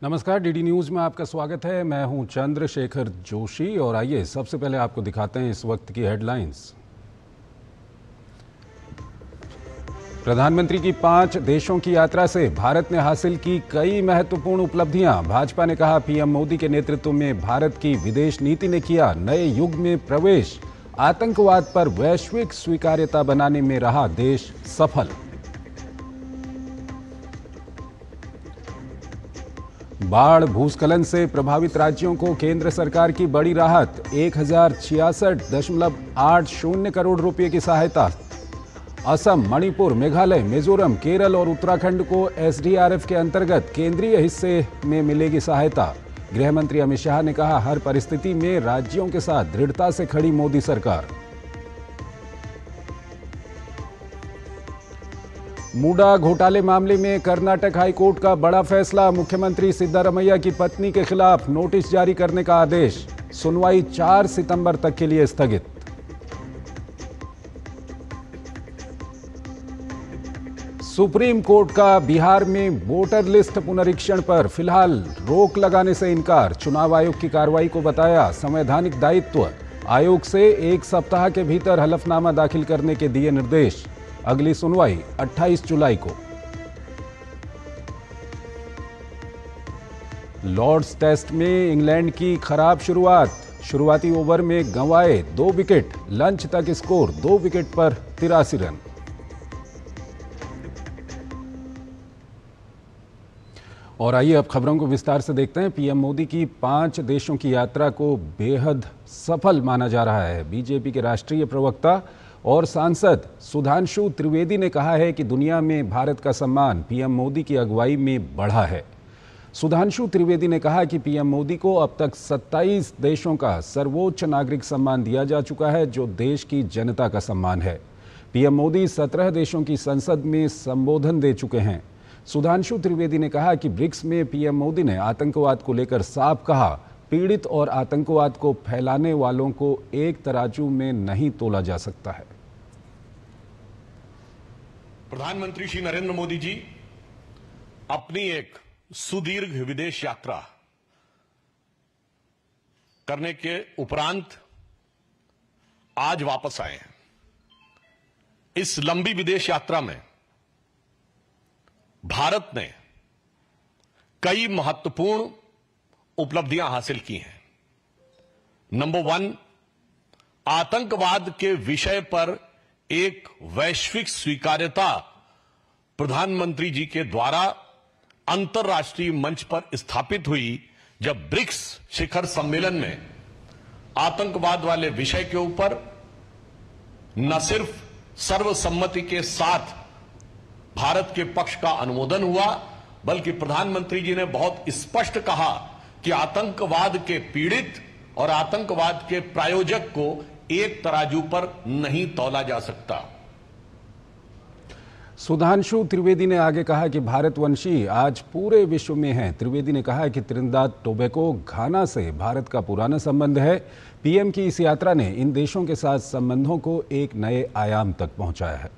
नमस्कार, DD news में आपका स्वागत है। मैं हूं चंद्रशेखर जोशी और आइए सबसे पहले आपको दिखाते हैं इस वक्त की हेडलाइंस। प्रधानमंत्री की 5 देशों की यात्रा से भारत ने हासिल की कई महत्वपूर्ण उपलब्धियां। भाजपा ने कहा, पीएम मोदी के नेतृत्व में भारत की विदेश नीति ने किया नए युग में प्रवेश। आतंकवाद पर वैश्विक स्वीकार्यता बनाने में रहा देश सफल। बाढ़ भूस्खलन से प्रभावित राज्यों को केंद्र सरकार की बड़ी राहत। 1066.80 करोड़ रुपए की सहायता। असम, मणिपुर, मेघालय, मिजोरम, केरल और उत्तराखंड को एसडीआरएफ के अंतर्गत केंद्रीय हिस्से में मिलेगी सहायता। गृह मंत्री अमित शाह ने कहा, हर परिस्थिति में राज्यों के साथ दृढ़ता से खड़ी मोदी सरकार। मूडा घोटाले मामले में कर्नाटक हाईकोर्ट का बड़ा फैसला। मुख्यमंत्री सिद्धारमैया की पत्नी के खिलाफ नोटिस जारी करने का आदेश। सुनवाई 4 सितंबर तक के लिए स्थगित। सुप्रीम कोर्ट का बिहार में वोटर लिस्ट पुनरीक्षण पर फिलहाल रोक लगाने से इनकार। चुनाव आयोग की कार्रवाई को बताया संवैधानिक दायित्व। आयोग से 1 सप्ताह के भीतर हलफनामा दाखिल करने के दिए निर्देश। अगली सुनवाई 28 जुलाई को। लॉर्ड्स टेस्ट में इंग्लैंड की खराब शुरुआत। शुरुआती ओवर में गंवाए 2 विकेट। लंच तक स्कोर 2 विकेट पर 83 रन। और आइए अब खबरों को विस्तार से देखते हैं। पीएम मोदी की 5 देशों की यात्रा को बेहद सफल माना जा रहा है। बीजेपी के राष्ट्रीय प्रवक्ता और सांसद सुधांशु त्रिवेदी ने कहा है कि दुनिया में भारत का सम्मान पीएम मोदी की अगुवाई में बढ़ा है। सुधांशु त्रिवेदी ने कहा कि पीएम मोदी को अब तक 27 देशों का सर्वोच्च नागरिक सम्मान दिया जा चुका है, जो देश की जनता का सम्मान है। पीएम मोदी 17 देशों की संसद में संबोधन दे चुके हैं। सुधांशु त्रिवेदी ने कहा कि ब्रिक्स में पीएम मोदी ने आतंकवाद को लेकर साफ कहा, पीड़ित और आतंकवाद को फैलाने वालों को एक तराजू में नहीं तोला जा सकता है। प्रधानमंत्री श्री नरेंद्र मोदी जी अपनी एक सुदीर्घ विदेश यात्रा करने के उपरांत आज वापस आए हैं। इस लंबी विदेश यात्रा में भारत ने कई महत्वपूर्ण उपलब्धियां हासिल की हैं। नंबर 1, आतंकवाद के विषय पर एक वैश्विक स्वीकार्यता प्रधानमंत्री जी के द्वारा अंतर्राष्ट्रीय मंच पर स्थापित हुई, जब ब्रिक्स शिखर सम्मेलन में आतंकवाद वाले विषय के ऊपर न सिर्फ सर्वसम्मति के साथ भारत के पक्ष का अनुमोदन हुआ, बल्कि प्रधानमंत्री जी ने बहुत स्पष्ट कहा कि आतंकवाद के पीड़ित और आतंकवाद के प्रायोजक को एक तराजू पर नहीं तौला जा सकता। सुधांशु त्रिवेदी ने आगे कहा कि भारतवंशी आज पूरे विश्व में हैं। त्रिवेदी ने कहा कि त्रिनिदाद टोबैगो घाना से भारत का पुराना संबंध है। पीएम की इस यात्रा ने इन देशों के साथ संबंधों को एक नए आयाम तक पहुंचाया है।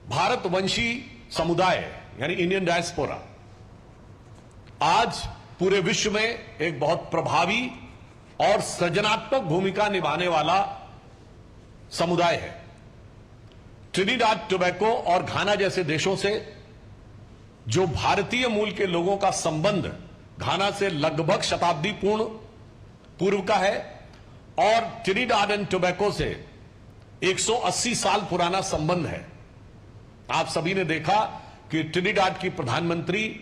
भारतवंशी समुदाय यानी इंडियन डायस्पोरा आज पूरे विश्व में एक बहुत प्रभावी और सृजनात्मक भूमिका निभाने वाला समुदाय है। ट्रिनिडाद टोबैगो और घाना जैसे देशों से जो भारतीय मूल के लोगों का संबंध घाना से लगभग शताब्दी पूर्व का है और ट्रिनिडाद एंड टोबैगो से 180 साल पुराना संबंध है। आप सभी ने देखा कि ट्रिनिडाद की प्रधानमंत्री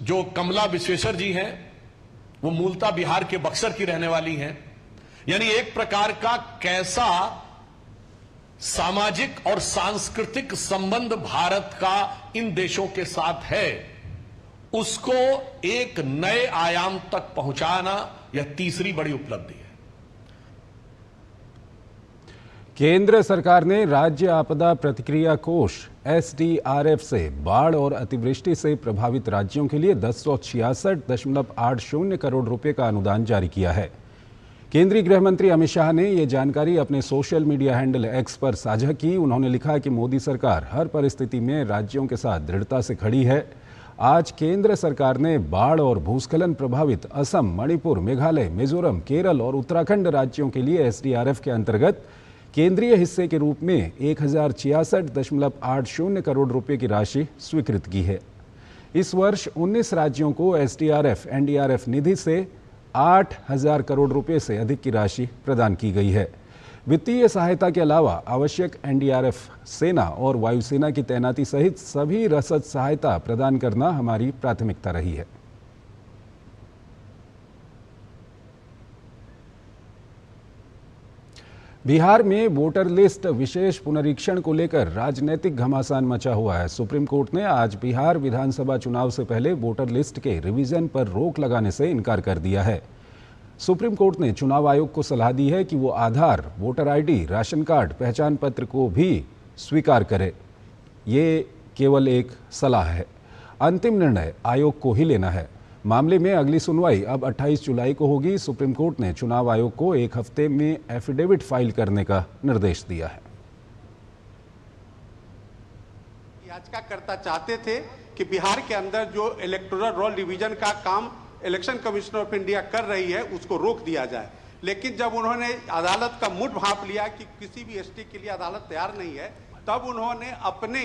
जो कमला विश्वेश्वर जी हैं, वो मूलतः बिहार के बक्सर की रहने वाली हैं। यानी एक प्रकार का कैसा सामाजिक और सांस्कृतिक संबंध भारत का इन देशों के साथ है, उसको एक नए आयाम तक पहुंचाना यह तीसरी बड़ी उपलब्धि है। केंद्र सरकार ने राज्य आपदा प्रतिक्रिया कोष एसडीआरएफ से बाढ़ और अतिवृष्टि से प्रभावित राज्यों के लिए 1066.80 करोड़ रुपए का अनुदान जारी किया है। केंद्रीय गृह मंत्री अमित शाह ने ये जानकारी अपने सोशल मीडिया हैंडल एक्स पर साझा की। उन्होंने लिखा कि मोदी सरकार हर परिस्थिति में राज्यों के साथ दृढ़ता से खड़ी है। आज केंद्र सरकार ने बाढ़ और भूस्खलन प्रभावित असम, मणिपुर, मेघालय, मिजोरम, केरल और उत्तराखंड राज्यों के लिए एसडीआरएफ के अंतर्गत केंद्रीय हिस्से के रूप में 1066.80 करोड़ रुपए की राशि स्वीकृत की है। इस वर्ष 19 राज्यों को एसडीआरएफ एनडीआरएफ निधि से 8,000 करोड़ रुपए से अधिक की राशि प्रदान की गई है। वित्तीय सहायता के अलावा आवश्यक एनडीआरएफ, सेना और वायुसेना की तैनाती सहित सभी रसद सहायता प्रदान करना हमारी प्राथमिकता रही है। बिहार में वोटर लिस्ट विशेष पुनरीक्षण को लेकर राजनीतिक घमासान मचा हुआ है। सुप्रीम कोर्ट ने आज बिहार विधानसभा चुनाव से पहले वोटर लिस्ट के रिवीजन पर रोक लगाने से इनकार कर दिया है। सुप्रीम कोर्ट ने चुनाव आयोग को सलाह दी है कि वो आधार, वोटर आईडी, राशन कार्ड, पहचान पत्र को भी स्वीकार करे। ये केवल एक सलाह है, अंतिम निर्णय आयोग को ही लेना है। मामले में अगली सुनवाई अब 28 जुलाई को होगी। सुप्रीम कोर्ट ने चुनाव आयोग को 1 हफ्ते में एफिडेविट फाइल करने का निर्देश दिया है। याचिकाकर्ता चाहते थे कि बिहार के अंदर जो इलेक्टोरल रोल रिवीजन का काम इलेक्शन कमीशन ऑफ इंडिया कर रही है उसको रोक दिया जाए, लेकिन जब उन्होंने अदालत का मुंह भांप लिया कि किसी भी एसटी के लिए अदालत तैयार नहीं है, तब उन्होंने अपने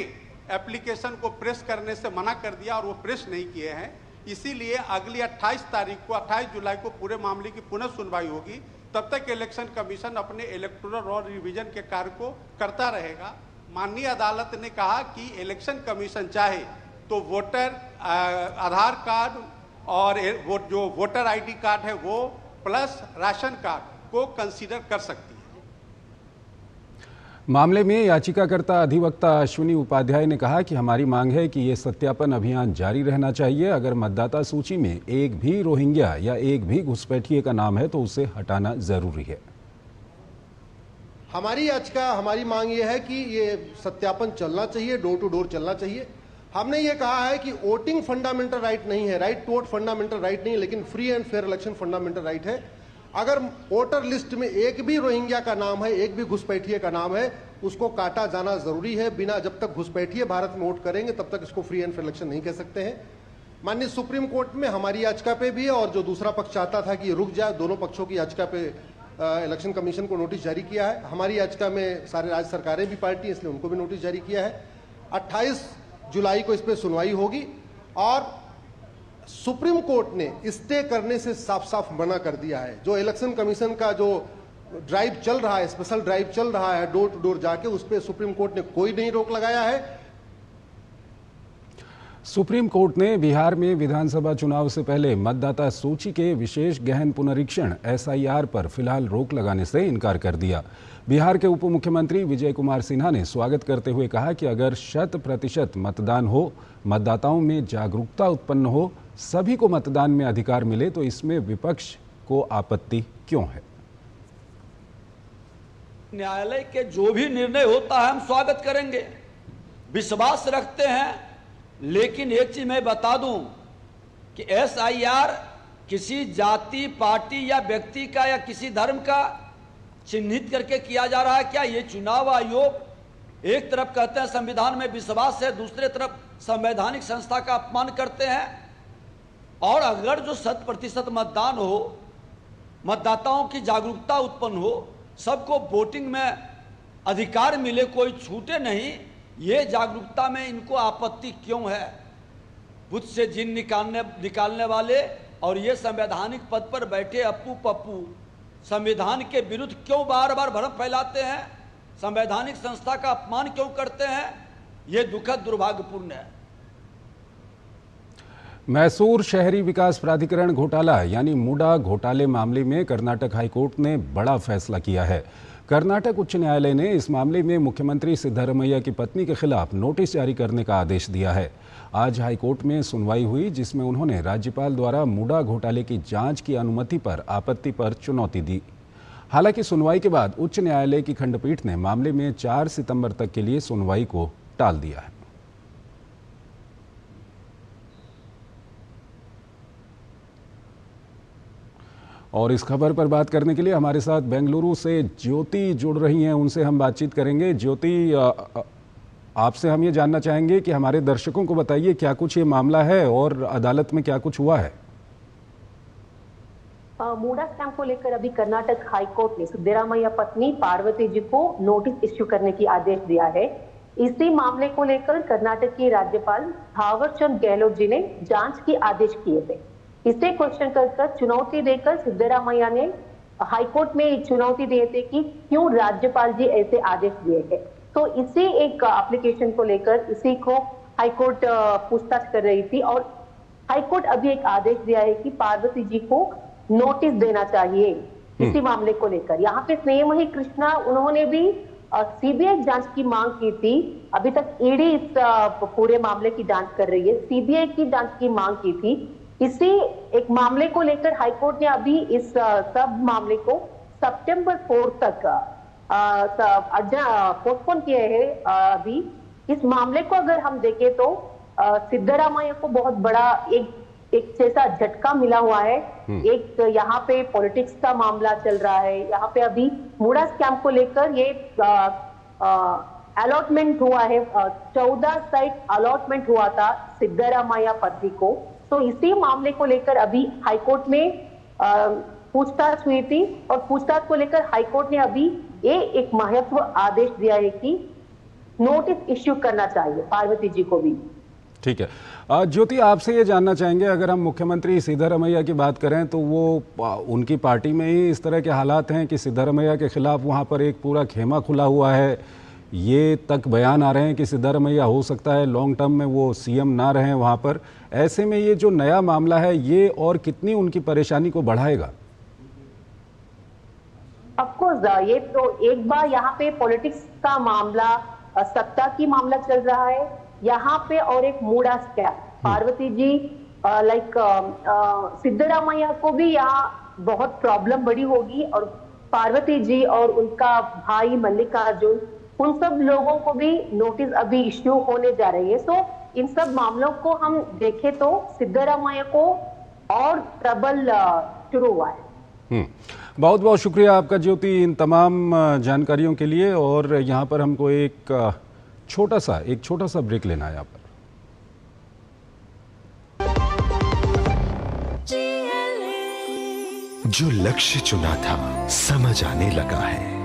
एप्लीकेशन को प्रेस करने से मना कर दिया और वो प्रेस नहीं किए हैं। इसीलिए अगली 28 जुलाई को पूरे मामले की पुनः सुनवाई होगी। तब तक इलेक्शन कमीशन अपने इलेक्टोरल रोल रिवीजन के कार्य को करता रहेगा। माननीय अदालत ने कहा कि इलेक्शन कमीशन चाहे तो वोटर आधार कार्ड और जो वोटर आईडी कार्ड है वो प्लस राशन कार्ड को कंसीडर कर सकती है। मामले में याचिकाकर्ता अधिवक्ता अश्विनी उपाध्याय ने कहा कि हमारी मांग है कि ये सत्यापन अभियान जारी रहना चाहिए। अगर मतदाता सूची में एक भी रोहिंग्या या एक भी घुसपैठिए का नाम है तो उसे हटाना जरूरी है। हमारी याचिका, हमारी मांग ये है कि ये सत्यापन चलना चाहिए, डोर टू डोर चलना चाहिए। हमने ये कहा है कि वोटिंग फंडामेंटल राइट नहीं है, right to vote fundamental right नहीं है, लेकिन free and fair election fundamental right है। अगर वोटर लिस्ट में एक भी रोहिंग्या का नाम है, एक भी घुसपैठिए का नाम है, उसको काटा जाना जरूरी है। बिना जब तक घुसपैठिए भारत में वोट करेंगे तब तक इसको फ्री एंड फेयर इलेक्शन नहीं कह सकते हैं। माननीय सुप्रीम कोर्ट में हमारी याचिका पे भी और जो दूसरा पक्ष चाहता था कि रुक जाए, दोनों पक्षों की याचिका पे इलेक्शन कमीशन को नोटिस जारी किया है। हमारी याचिका में सारे राज्य सरकारें भी पार्टी हैं, इसलिए उनको भी नोटिस जारी किया है। 28 जुलाई को इस पर सुनवाई होगी और सुप्रीम कोर्ट ने स्टे करने से साफ साफ मना कर दिया है। जो इलेक्शन कमीशन का जो ड्राइव चल रहा है, स्पेशल ड्राइव चल रहा है डोर टू डोर जाके, उस पर सुप्रीम कोर्ट ने कोई नहीं रोक लगाया है। सुप्रीम कोर्ट ने बिहार में विधानसभा चुनाव से पहले मतदाता सूची के विशेष गहन पुनरीक्षण एसआईआर पर फिलहाल रोक लगाने से इनकार कर दिया। बिहार के उप मुख्यमंत्री विजय कुमार सिन्हा ने स्वागत करते हुए कहा कि अगर 100% मतदान हो, मतदाताओं में जागरूकता उत्पन्न हो, सभी को मतदान में अधिकार मिले तो इसमें विपक्ष को आपत्ति क्यों है। न्यायालय के जो भी निर्णय होता है हम स्वागत करेंगे, विश्वास रखते हैं। लेकिन एक चीज मैं बता दूं कि एसआईआर किसी जाति, पार्टी या व्यक्ति का या किसी धर्म का चिन्हित करके किया जा रहा है क्या? ये चुनाव आयोग एक तरफ कहते हैं संविधान में विश्वास है, दूसरे तरफ संवैधानिक संस्था का अपमान करते हैं। और अगर जो 100% मतदान हो, मतदाताओं की जागरूकता उत्पन्न हो, सबको वोटिंग में अधिकार मिले, कोई छूटे नहीं, ये जागरूकता में इनको आपत्ति क्यों है? बुद्ध से जिन निकालने वाले और ये संवैधानिक पद पर बैठे अप्पू पप्पू संविधान के विरुद्ध क्यों बार बार भ्रम फैलाते हैं? संवैधानिक संस्था का अपमान क्यों करते हैं? ये दुखद दुर्भाग्यपूर्ण है। मैसूर शहरी विकास प्राधिकरण घोटाला यानी मुडा घोटाले मामले में कर्नाटक हाईकोर्ट ने बड़ा फैसला किया है। कर्नाटक उच्च न्यायालय ने इस मामले में मुख्यमंत्री सिद्धरमैया की पत्नी के खिलाफ नोटिस जारी करने का आदेश दिया है। आज हाईकोर्ट में सुनवाई हुई जिसमें उन्होंने राज्यपाल द्वारा मुडा घोटाले की जांच की अनुमति पर आपत्ति पर चुनौती दी। हालांकि सुनवाई के बाद उच्च न्यायालय की खंडपीठ ने मामले में 4 सितंबर तक के लिए सुनवाई को टाल दिया है। और इस खबर पर बात करने के लिए हमारे साथ बेंगलुरु से ज्योति जुड़ रही हैं, उनसे हम बातचीत करेंगे। ज्योति, आपसे हम ये जानना चाहेंगे कि हमारे दर्शकों को बताइए क्या कुछ ये मामला है और अदालत में क्या कुछ हुआ है। मूडा स्कैम को लेकर अभी कर्नाटक हाई कोर्ट ने सिद्धरामैया पत्नी पार्वती जी को नोटिस इश्यू करने की आदेश दिया है। इसी मामले को लेकर कर्नाटक के राज्यपाल थावरचंद गहलोत जी ने जांच के आदेश किए थे। इसे क्वेश्चन कर चुनौती देकर सिद्धरामैया ने हाईकोर्ट में चुनौती दिए थे कि क्यों राज्यपाल जी ऐसे आदेश दिए हैं। तो इसी एक एप्लीकेशन को लेकर इसी को हाईकोर्ट पूछताछ कर रही थी और हाईकोर्ट अभी एक आदेश दिया है कि पार्वती जी को नोटिस देना चाहिए इसी मामले को लेकर। यहाँ पे स्नेहमयी कृष्णा उन्होंने भी सीबीआई जांच की मांग की थी। अभी तक ईडी इस पूरे मामले की जांच कर रही है, सीबीआई की जांच की मांग की थी। इसी एक मामले को लेकर हाईकोर्ट ने अभी इस सब मामले को सितंबर 4 तक पोस्टपोन किए हैं। अभी इस मामले को अगर हम देखें तो सिद्धरामैया को बहुत बड़ा एक जैसा झटका मिला हुआ है। एक यहाँ पे पॉलिटिक्स का मामला चल रहा है। यहाँ पे अभी मूडा स्कैम को लेकर ये अलॉटमेंट हुआ है, 14 साइट अलॉटमेंट हुआ था सिद्धरामैया पत्नी को। तो इसी मामले को लेकर अभी हाईकोर्ट में पूछताछ हुई थी और पूछताछ को लेकर हाईकोर्ट ने अभी ये एक महत्व आदेश दिया है कि नोटिस इश्यू करना चाहिए पार्वती जी को भी। ठीक है ज्योति, आपसे ये जानना चाहेंगे, अगर हम मुख्यमंत्री सिद्धरामैया की बात करें तो वो उनकी पार्टी में ही इस तरह के हालात हैं कि सिद्धरामैया के खिलाफ वहाँ पर एक पूरा खेमा खुला हुआ है। ये तक बयान आ रहे हैं कि सिद्धरामैया हो सकता है लॉन्ग टर्म में वो सीएम ना रहें वहाँ पर। ऐसे में ये जो नया मामला है ये और कितनी उनकी परेशानी को बढ़ाएगा? ऑफकोर्स ये तो एक बार यहाँ पे पॉलिटिक्स का मामला, सत्ता की मामला चल रहा है यहाँ पे, और एक मूडा स्कैम। पार्वती जी सिद्धरामैया को भी यहाँ बहुत प्रॉब्लम बड़ी होगी और पार्वती जी और उनका भाई मल्लिकार्जुन, उन सब लोगों को भी नोटिस अभी इश्यू होने जा रही है। सो इन सब मामलों को हम देखें तो सिद्धरामैया को और ट्रबल शुरू हुआ है। बहुत बहुत शुक्रिया आपका ज्योति इन तमाम जानकारियों के लिए। और यहाँ पर हमको एक छोटा सा ब्रेक लेना है यहाँ पर। जो लक्ष्य चुना था समझ आने लगा है।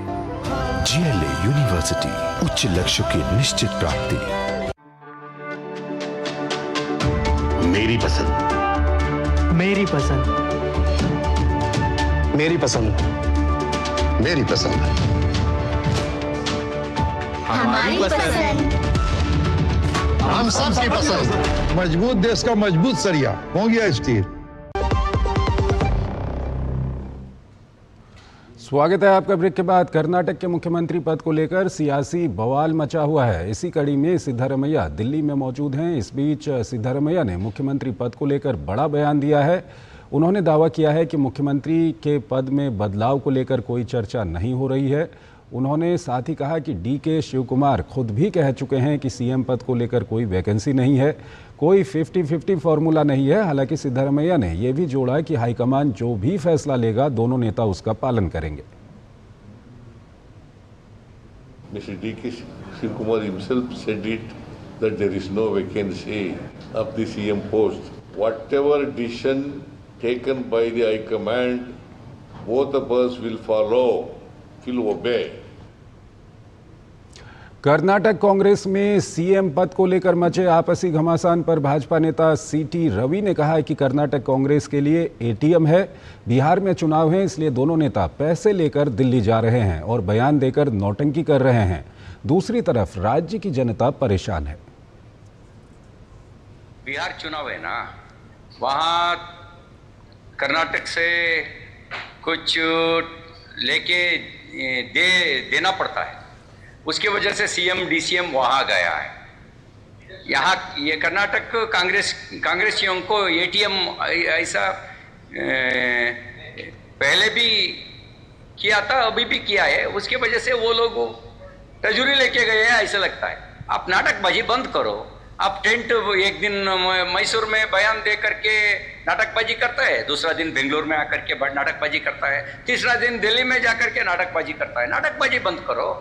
जीएलए यूनिवर्सिटी, उच्च लक्ष्य की निश्चित प्राप्ति। मेरी पसंद, मेरी पसंद, मेरी पसंद, मेरी पसंद, हमारी पसंद, हम सबकी पसंद। मजबूत देश का मजबूत सरिया हो गया स्टील। स्वागत है आपका ब्रेक के बाद। कर्नाटक के मुख्यमंत्री पद को लेकर सियासी बवाल मचा हुआ है। इसी कड़ी में सिद्धरामैया दिल्ली में मौजूद हैं। इस बीच सिद्धरामैया ने मुख्यमंत्री पद को लेकर बड़ा बयान दिया है। उन्होंने दावा किया है कि मुख्यमंत्री के पद में बदलाव को लेकर कोई चर्चा नहीं हो रही है। उन्होंने साथ ही कहा कि डीके शिवकुमार खुद भी कह चुके हैं कि सीएम पद को लेकर कोई वैकेंसी नहीं है, कोई 50-50 फॉर्मूला नहीं है। हालांकि सिद्धरामैया ने यह भी जोड़ा कि हाईकमान जो भी फैसला लेगा दोनों नेता उसका पालन करेंगे। Mr. D.K. Shivkumar himself said it that there is no vacancy of the CM post. Whatever decision taken by the High Command, both of us will follow, will obey. Karnataka Congress में सीएम पद को लेकर मचे आपसी घमासान पर भाजपा नेता सीटी रवि ने कहा है कि कर्नाटक कांग्रेस के लिए एटीएम है। बिहार में चुनाव है, इसलिए दोनों नेता पैसे लेकर दिल्ली जा रहे हैं और बयान देकर नौटंकी कर रहे हैं। दूसरी तरफ राज्य की जनता परेशान है। बिहार चुनाव है ना, वहाँ कर्नाटक से कुछ लेके देना पड़ता है, उसकी वजह से सीएम डीसीएम वहाँ गया है। यहाँ ये कर्नाटक कांग्रेसियों को एटीएम ऐसा पहले भी किया था, अभी भी किया है, उसकी वजह से वो लोग तजुरी लेके गए हैं ऐसा लगता है। आप नाटकबाजी बंद करो, अब टेंट एक दिन मैसूर में बयान दे करके नाटकबाजी करता है, दूसरा दिन बेंगलोर में आकर के नाटकबाजी करता है, तीसरा दिन दिल्ली में जाकर के नाटकबाजी करता है। नाटकबाजी बंद करो।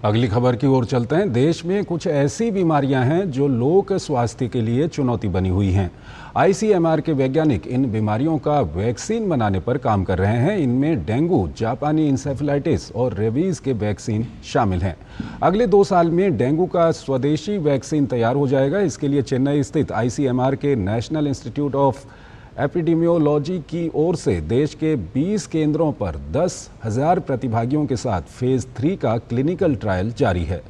अगली खबर की ओर चलते हैं। देश में कुछ ऐसी बीमारियां हैं जो लोक स्वास्थ्य के लिए चुनौती बनी हुई हैं। ICMR के वैज्ञानिक इन बीमारियों का वैक्सीन बनाने पर काम कर रहे हैं। इनमें डेंगू, जापानी इंसेफेलाइटिस और रेबीज के वैक्सीन शामिल हैं। अगले 2 साल में डेंगू का स्वदेशी वैक्सीन तैयार हो जाएगा। इसके लिए चेन्नई स्थित ICMR के नेशनल इंस्टीट्यूट ऑफ एपिडेमियोलॉजी की ओर से देश के 20 केंद्रों पर 10,000 प्रतिभागियों के साथ फेज 3 का क्लिनिकल ट्रायल जारी है।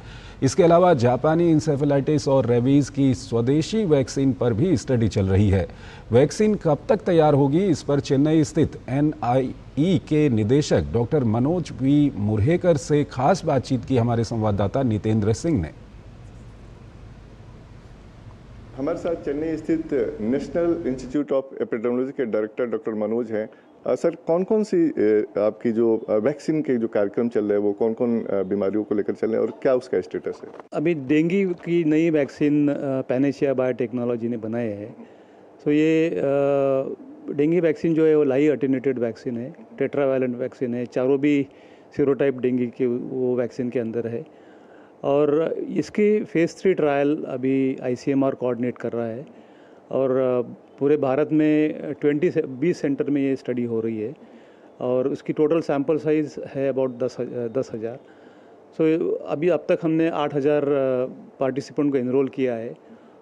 इसके अलावा जापानी इंसेफेलाइटिस और रेबीज की स्वदेशी वैक्सीन पर भी स्टडी चल रही है। वैक्सीन कब तक तैयार होगी, इस पर चेन्नई स्थित NIE के निदेशक डॉक्टर मनोज V मुरहेकर से खास बातचीत की हमारे संवाददाता नितेंद्र सिंह ने। हमारे साथ चेन्नई स्थित नेशनल इंस्टीट्यूट ऑफ एपिडेमियोलॉजी के डायरेक्टर डॉक्टर मनोज हैं। सर, कौन कौन सी आपकी जो वैक्सीन के जो कार्यक्रम चल रहे हैं वो कौन कौन बीमारियों को लेकर चल रहे हैं और क्या उसका स्टेटस है? अभी डेंगू की नई वैक्सीन पैनेशिया बायोटेक्नोलॉजी ने बनाए हैं। तो ये डेंगू वैक्सीन जो है वो लाइव अटेन्यूएटेड वैक्सीन है, टेट्रावैलेंट वैक्सीन है। चारों भी सीरोटाइप डेंगू के वो वैक्सीन के अंदर है और इसकी फेज़ 3 ट्रायल अभी ICMR कोऑर्डिनेट कर रहा है और पूरे भारत में 20 सेंटर में ये स्टडी हो रही है और उसकी टोटल सैंपल साइज़ है अबाउट 10,000। सो अभी अब तक हमने 8,000 पार्टिसिपेंट को एनरोल किया है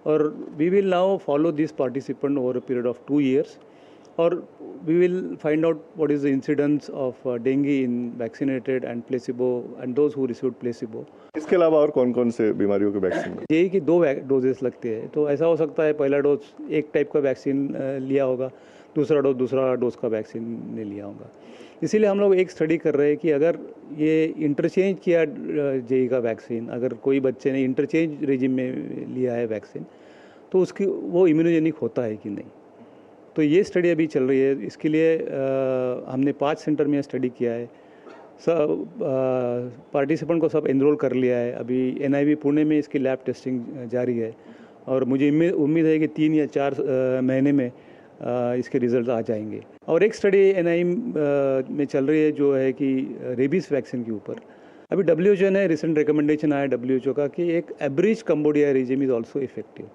और we will now follow this participant over a period of 2 years और we will find out what is the incidence of dengue in vaccinated and placebo and those who received placebo. इसके अलावा और कौन कौन से बीमारियों के वैक्सीन? यही कि 2 डोजेस लगते हैं, तो ऐसा हो सकता है पहला डोज एक टाइप का वैक्सीन लिया होगा, दूसरा डोज का वैक्सीन ने लिया होगा। इसीलिए हम लोग एक स्टडी कर रहे हैं कि अगर ये इंटरचेंज किया जेई का वैक्सीन, अगर कोई बच्चे ने इंटरचेंज रेजिम में लिया है वैक्सीन तो उसकी वो इम्यूनोजेनिक होता है कि नहीं। तो ये स्टडी अभी चल रही है। इसके लिए हमने 5 सेंटर में स्टडी किया है। सब पार्टिसिपेंट को सब एनरोल कर लिया है। अभी NIV पुणे में इसकी लैब टेस्टिंग जारी है और मुझे उम्मीद है कि 3 या 4 महीने में इसके रिजल्ट आ जाएंगे। और एक स्टडी NIM में चल रही है जो है कि रेबीज़ वैक्सीन के ऊपर। अभी WHO ने रिसेंट रिकमेंडेशन आया WHO का कि एक average Cambodia regime is also effective.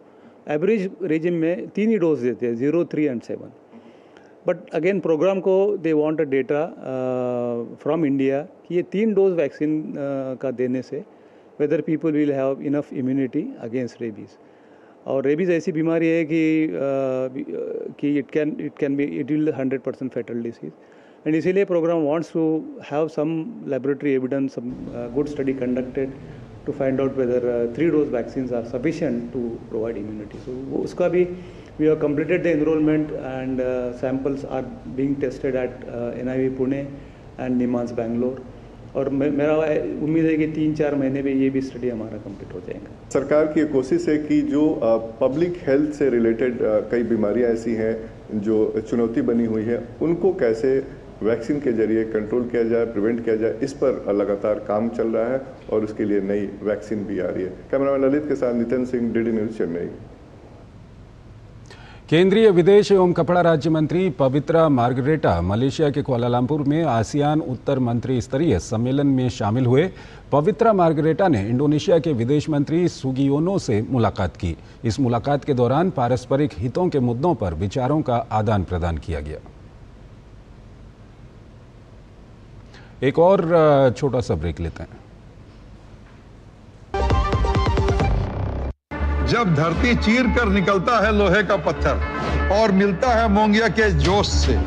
Average regime में 3 ही डोज देते हैं, 0, 3 एंड 7। बट अगेन प्रोग्राम को they want a data from India कि ये 3 डोज वैक्सीन का देने से whether people will have enough immunity against rabies. और रेबीज़ ऐसी बीमारी है कि it will 100% fatal disease and इसीलिए programme wants to have some laboratory evidence, some good study conducted to find out whether 3 dose vaccines are sufficient to provide immunity. So उसका भी we have completed the enrollment and samples are being tested at NIV Pune and NIMHANS Bangalore और मेरा उम्मीद है कि 3-4 महीने में ये भी स्टडी हमारा कंप्लीट हो जाएगा। सरकार की कोशिश है कि जो पब्लिक हेल्थ से रिलेटेड कई बीमारियां ऐसी हैं जो चुनौती बनी हुई है उनको कैसे वैक्सीन के जरिए कंट्रोल किया जाए, प्रिवेंट किया जाए, इस पर लगातार काम चल रहा है और उसके लिए नई वैक्सीन भी आ रही है। कैमरामैन ललित के साथ नितिन सिंह, DD न्यूज़, चेन्नई। केंद्रीय विदेश एवं कपड़ा राज्य मंत्री पवित्रा मार्गरेटा मलेशिया के कुआलालंपुर में आसियान उत्तर मंत्री स्तरीय सम्मेलन में शामिल हुए। पवित्रा मार्गरेटा ने इंडोनेशिया के विदेश मंत्री सुगियोनो से मुलाकात की। इस मुलाकात के दौरान पारस्परिक हितों के मुद्दों पर विचारों का आदान प्रदान किया गया। एक और छोटा सा ब्रेक लेते हैं। जब धरती चीर कर निकलता है लोहे का पत्थर और मिलता है मोंगिया के जोश से,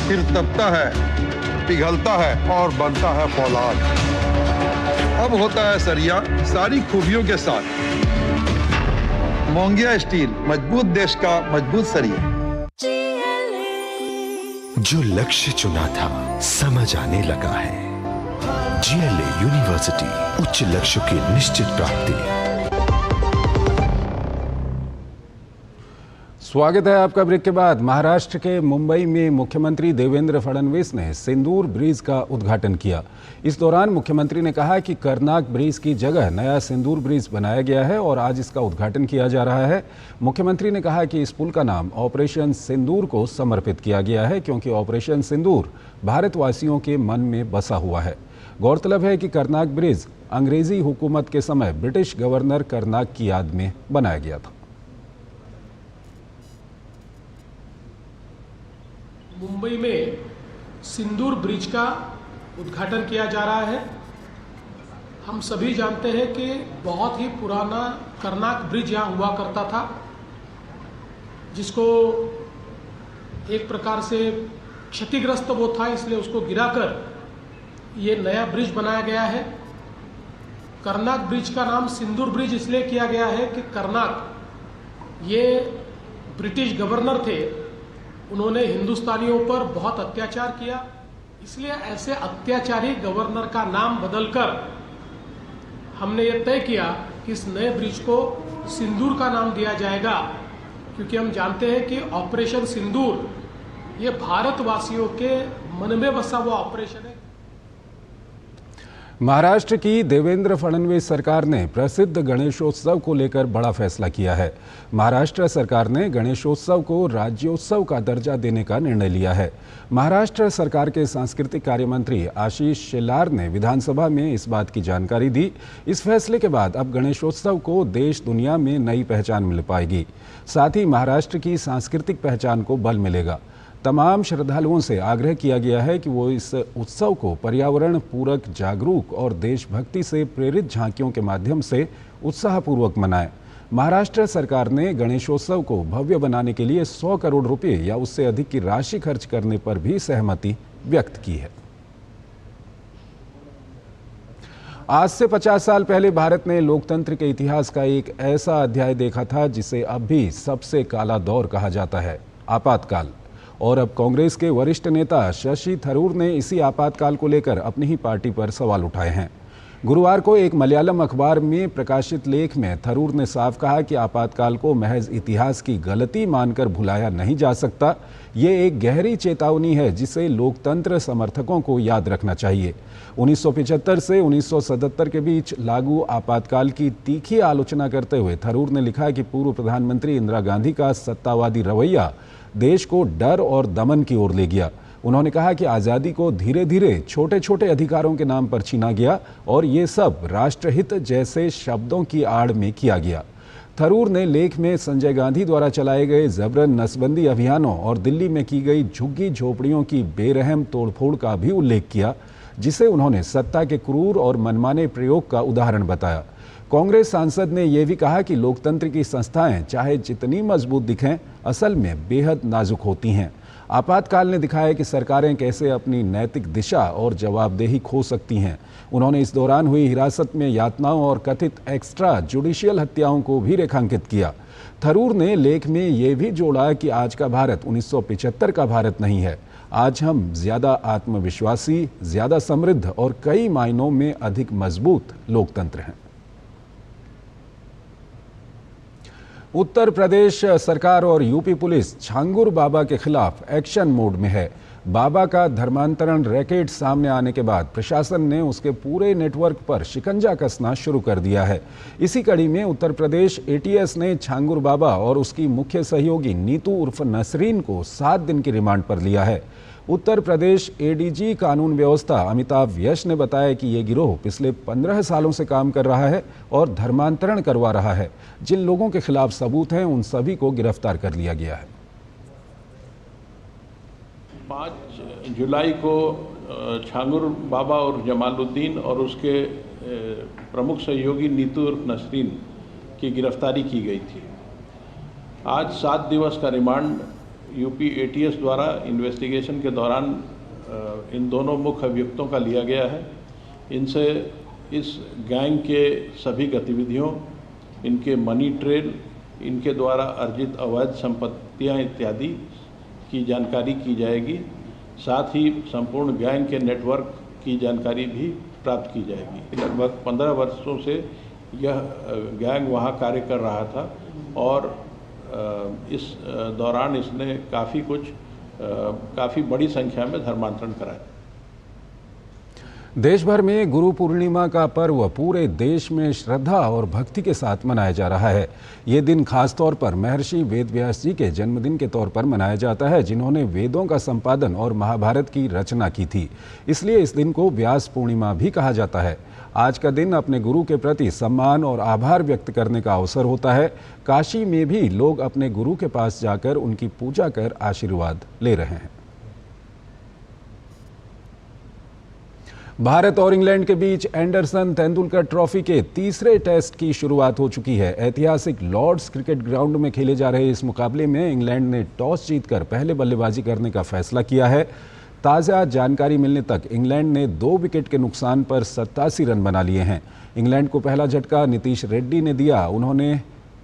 फिर तपता है, पिघलता है और बनता है फौलाद। अब होता है सरिया सारी खूबियों के साथ। मोंगिया स्टील, मजबूत देश का मजबूत सरिया। जो लक्ष्य चुना था समझ आने लगा है। GLA यूनिवर्सिटी, उच्च लक्ष्य की निश्चित प्राप्ति। स्वागत है आपका ब्रेक के बाद। महाराष्ट्र के मुंबई में मुख्यमंत्री देवेंद्र फडणवीस ने सिंदूर ब्रिज का उद्घाटन किया। इस दौरान मुख्यमंत्री ने कहा कि कर्नाक ब्रिज की जगह नया सिंदूर ब्रिज बनाया गया है और आज इसका उद्घाटन किया जा रहा है। मुख्यमंत्री ने कहा कि इस पुल का नाम ऑपरेशन सिंदूर को समर्पित किया गया है क्योंकि ऑपरेशन सिंदूर भारतवासियों के मन में बसा हुआ है। गौरतलब है कि कर्नाक ब्रिज अंग्रेजी हुकूमत के समय ब्रिटिश गवर्नर कर्नाक की याद में बनाया गया था। मुंबई में सिंदूर ब्रिज का उद्घाटन किया जा रहा है। हम सभी जानते हैं कि बहुत ही पुराना कर्नाक ब्रिज यहाँ हुआ करता था, जिसको एक प्रकार से क्षतिग्रस्त वो था, इसलिए उसको गिराकर ये नया ब्रिज बनाया गया है। कर्नाक ब्रिज का नाम सिंदूर ब्रिज इसलिए किया गया है कि कर्नाक ये ब्रिटिश गवर्नर थे, उन्होंने हिंदुस्तानियों पर बहुत अत्याचार किया, इसलिए ऐसे अत्याचारी गवर्नर का नाम बदलकर हमने ये तय किया कि इस नए ब्रिज को सिंदूर का नाम दिया जाएगा, क्योंकि हम जानते हैं कि ऑपरेशन सिंदूर ये भारतवासियों के मन में बसा हुआ ऑपरेशन है। महाराष्ट्र की देवेंद्र फडणवीस सरकार ने प्रसिद्ध गणेशोत्सव को लेकर बड़ा फैसला किया है। महाराष्ट्र सरकार ने गणेशोत्सव को राज्योत्सव का दर्जा देने का निर्णय लिया है। महाराष्ट्र सरकार के सांस्कृतिक कार्य मंत्री आशीष शेलार ने विधानसभा में इस बात की जानकारी दी। इस फैसले के बाद अब गणेशोत्सव को देश दुनिया में नई पहचान मिल पाएगी। साथ ही महाराष्ट्र की सांस्कृतिक पहचान को बल मिलेगा। तमाम श्रद्धालुओं से आग्रह किया गया है कि वो इस उत्सव को पर्यावरण पूरक, जागरूक और देशभक्ति से प्रेरित झांकियों के माध्यम से उत्साहपूर्वक मनाएं। महाराष्ट्र सरकार ने गणेशोत्सव को भव्य बनाने के लिए 100 करोड़ रुपए या उससे अधिक की राशि खर्च करने पर भी सहमति व्यक्त की है। आज से 50 साल पहले भारत ने लोकतंत्र के इतिहास का एक ऐसा अध्याय देखा था जिसे अब भी सबसे काला दौर कहा जाता है, आपातकाल। और अब कांग्रेस के वरिष्ठ नेता शशि थरूर ने इसी आपातकाल को लेकर अपनी ही पार्टी पर सवाल उठाए हैं। गुरुवार को एक मलयालम अखबार में प्रकाशित लेख में थरूर ने साफ कहा कि आपातकाल को महज इतिहास की गलती मानकर भुलाया नहीं जा सकता। ये एक गहरी चेतावनी है जिसे लोकतंत्र समर्थकों को याद रखना चाहिए। 1975 से 1977 के बीच लागू आपातकाल की तीखी आलोचना करते हुए थरूर ने लिखा कि पूर्व प्रधानमंत्री इंदिरा गांधी का सत्तावादी रवैया देश को डर और दमन की ओर ले गया। उन्होंने कहा कि आज़ादी को धीरे धीरे छोटे छोटे अधिकारों के नाम पर छीना गया और ये सब राष्ट्रहित जैसे शब्दों की आड़ में किया गया। थरूर ने लेख में संजय गांधी द्वारा चलाए गए जबरन नसबंदी अभियानों और दिल्ली में की गई झुग्गी झोपड़ियों की बेरहम तोड़फोड़ का भी उल्लेख किया, जिसे उन्होंने सत्ता के क्रूर और मनमाने प्रयोग का उदाहरण बताया। कांग्रेस सांसद ने यह भी कहा कि लोकतंत्र की संस्थाएं चाहे जितनी मजबूत दिखें, असल में बेहद नाजुक होती हैं। आपातकाल ने दिखाया कि सरकारें कैसे अपनी नैतिक दिशा और जवाबदेही खो सकती हैं। उन्होंने इस दौरान हुई हिरासत में यातनाओं और कथित एक्स्ट्रा जुडिशियल हत्याओं को भी रेखांकित किया। थरूर ने लेख में यह भी जोड़ा कि आज का भारत 1975 का भारत नहीं है। आज हम ज्यादा आत्मविश्वासी, ज्यादा समृद्ध और कई मायनों में अधिक मजबूत लोकतंत्र हैं। उत्तर प्रदेश सरकार और यूपी पुलिस छांगुर बाबा के खिलाफ एक्शन मोड में है। बाबा का धर्मांतरण रैकेट सामने आने के बाद प्रशासन ने उसके पूरे नेटवर्क पर शिकंजा कसना शुरू कर दिया है। इसी कड़ी में उत्तर प्रदेश एटीएस ने छांगुर बाबा और उसकी मुख्य सहयोगी नीतू उर्फ नसरीन को 7 दिन की रिमांड पर लिया है। उत्तर प्रदेश एडीजी कानून व्यवस्था अमिताभ यश ने बताया कि ये गिरोह पिछले 15 सालों से काम कर रहा है और धर्मांतरण करवा रहा है। जिन लोगों के खिलाफ सबूत हैं उन सभी को गिरफ्तार कर लिया गया है। 5 जुलाई को छांगुर बाबा और जमालुद्दीन और उसके प्रमुख सहयोगी नीतू उर्फ नसरीन की गिरफ्तारी की गई थी। आज 7 दिवस का रिमांड यूपी एटीएस द्वारा इन्वेस्टिगेशन के दौरान इन दोनों मुख्य अभियुक्तों का लिया गया है। इनसे इस गैंग के सभी गतिविधियों, इनके मनी ट्रेल, इनके द्वारा अर्जित अवैध संपत्तियां इत्यादि की जानकारी की जाएगी। साथ ही संपूर्ण गैंग के नेटवर्क की जानकारी भी प्राप्त की जाएगी। लगभग 15 वर्षों से यह गैंग वहां कार्य कर रहा था और इस दौरान इसने काफ़ी बड़ी संख्या में धर्मांतरण कराए। देश भर में गुरु पूर्णिमा का पर्व पूरे देश में श्रद्धा और भक्ति के साथ मनाया जा रहा है। ये दिन खास तौर पर महर्षि वेदव्यास जी के जन्मदिन के तौर पर मनाया जाता है, जिन्होंने वेदों का संपादन और महाभारत की रचना की थी। इसलिए इस दिन को व्यास पूर्णिमा भी कहा जाता है। आज का दिन अपने गुरु के प्रति सम्मान और आभार व्यक्त करने का अवसर होता है। काशी में भी लोग अपने गुरु के पास जाकर उनकी पूजा कर आशीर्वाद ले रहे हैं। भारत और इंग्लैंड के बीच एंडरसन तेंदुलकर ट्रॉफी के तीसरे टेस्ट की शुरुआत हो चुकी है। ऐतिहासिक लॉर्ड्स क्रिकेट ग्राउंड में खेले जा रहे इस मुकाबले में इंग्लैंड ने टॉस जीतकर पहले बल्लेबाजी करने का फैसला किया है। ताज़ा जानकारी मिलने तक इंग्लैंड ने 2 विकेट के नुकसान पर 87 रन बना लिए हैं। इंग्लैंड को पहला झटका नीतीश रेड्डी ने दिया। उन्होंने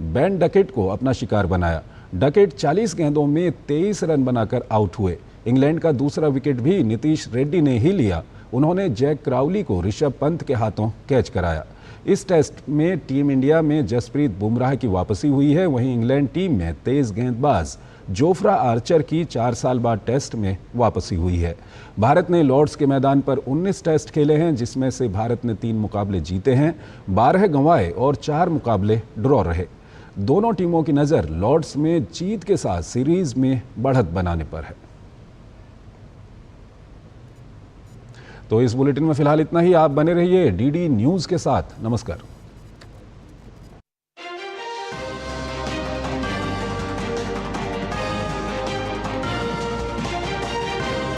बेन डकेट को अपना शिकार बनाया। डकेट 40 गेंदों में 23 रन बनाकर आउट हुए। इंग्लैंड का दूसरा विकेट भी नीतीश रेड्डी ने ही लिया। उन्होंने जैक क्राउली को ऋषभ पंत के हाथों कैच कराया। इस टेस्ट में टीम इंडिया में जसप्रीत बुमराह की वापसी हुई है। वहीं इंग्लैंड टीम में तेज गेंदबाज जोफ्रा आर्चर की 4 साल बाद टेस्ट में वापसी हुई है। भारत ने लॉर्ड्स के मैदान पर 19 टेस्ट खेले हैं, जिसमें से भारत ने 3 मुकाबले जीते हैं, 12 गंवाए और 4 मुकाबले ड्रॉ रहे। दोनों टीमों की नज़र लॉर्ड्स में जीत के साथ सीरीज में बढ़त बनाने पर है। तो इस बुलेटिन में फिलहाल इतना ही। आप बने रहिए डीडी न्यूज़ के साथ। नमस्कार।